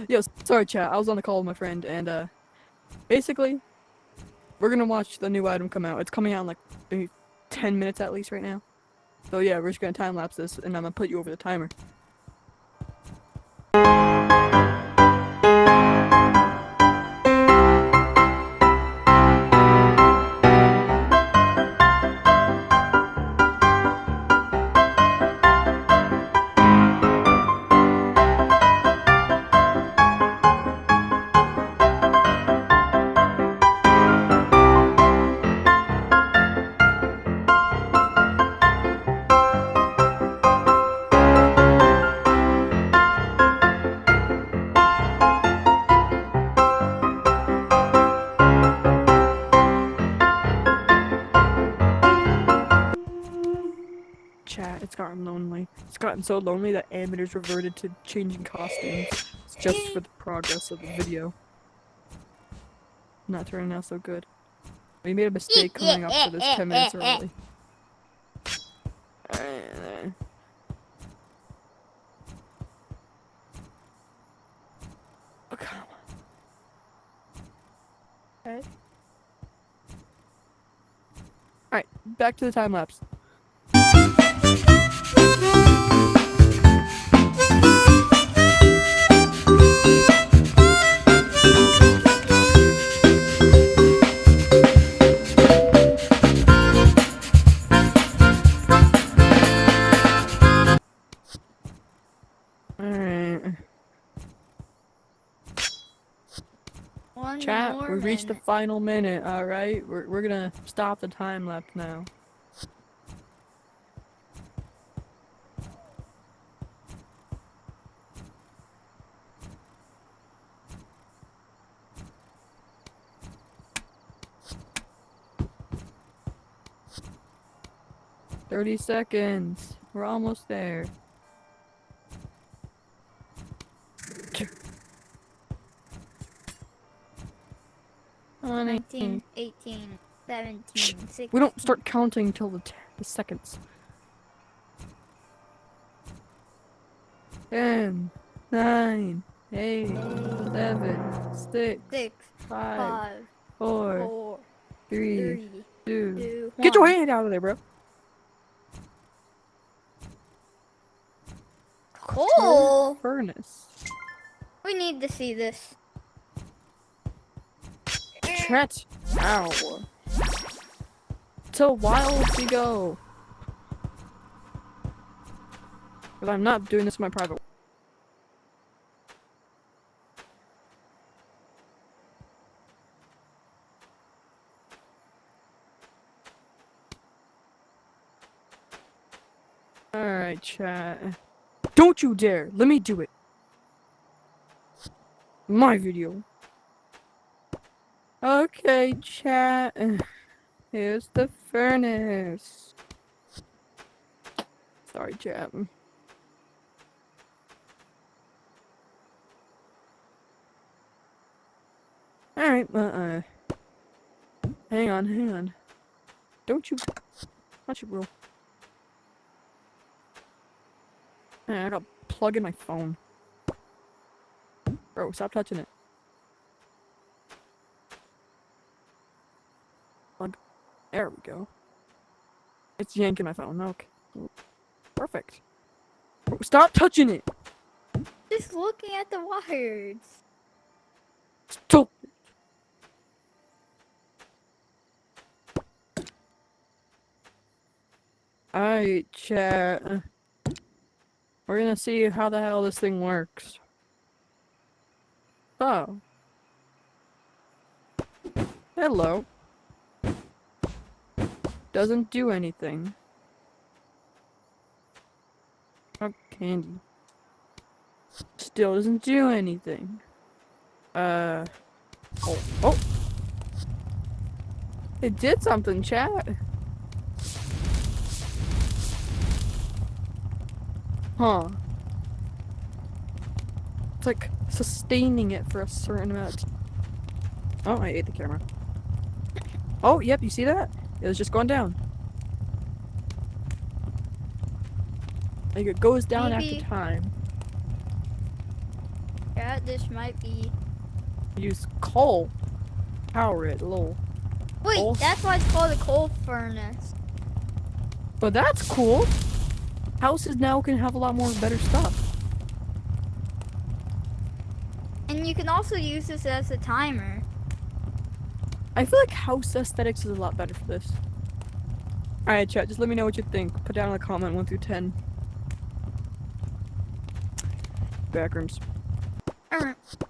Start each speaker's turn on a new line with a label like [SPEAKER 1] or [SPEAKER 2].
[SPEAKER 1] Yo, sorry chat, I was on the call with my friend, and basically, we're gonna watch the new item come out. It's coming out in like maybe 10 minutes at least right now. So yeah, we're just gonna time-lapse this, and I'm gonna put you over the timer. Chat, it's gotten lonely. It's gotten so lonely that amateurs reverted to changing costumes. It's just for the progress of the video. Not turning out so good. We made a mistake coming up for this 10 minutes early. Oh, come on. Okay. Alright, back to the time lapse. Alright. Chat, we reached the final minute, alright? We're gonna stop the time lapse now. "30 seconds. We're almost there."
[SPEAKER 2] 19, 18, 17, 16.
[SPEAKER 1] We don't start counting till the seconds. 10, 9, 8, 7, 6,
[SPEAKER 2] 6,
[SPEAKER 1] 5,
[SPEAKER 2] 5,
[SPEAKER 1] 4,
[SPEAKER 2] 4,
[SPEAKER 1] 3, 2.
[SPEAKER 2] 2,
[SPEAKER 1] Get your
[SPEAKER 2] 1.
[SPEAKER 1] hand out of there, bro.
[SPEAKER 2] Cool!
[SPEAKER 1] Furnace.
[SPEAKER 2] We need to see this.
[SPEAKER 1] Chat. Ow. Till wilds we go. But I'm not doing this in my private. Alright, chat. Don't you dare! Let me do it! My video. Okay, chat. Here's the furnace. Sorry, chat. Alright, hang on. Don't you bro. I gotta plug in my phone. Bro, stop touching it. Plug. There we go. It's yanking my phone. Okay. Perfect. Bro, stop touching it!
[SPEAKER 2] Just looking at the wires.
[SPEAKER 1] Stop! Alright, chat. We're gonna see how the hell this thing works. Oh. Hello. Doesn't do anything. Oh, candy. Still doesn't do anything. Oh. It did something, chat. Huh. It's like sustaining it for a certain amount. Oh, I ate the camera. Oh, yep, you see that? It was just going down. Like it goes down
[SPEAKER 2] Maybe.
[SPEAKER 1] after time.
[SPEAKER 2] chat. This might be.
[SPEAKER 1] Use coal. Power it, lol.
[SPEAKER 2] Wait,
[SPEAKER 1] Coal?
[SPEAKER 2] that's why it's called a coal furnace.
[SPEAKER 1] But that's cool. Houses now can have a lot more better stuff.
[SPEAKER 2] And you can also use this as a timer.
[SPEAKER 1] I feel like house aesthetics is a lot better for this. Alright, chat, just let me know what you think. Put down in the comment 1 through 10. Backrooms.
[SPEAKER 2] Alright.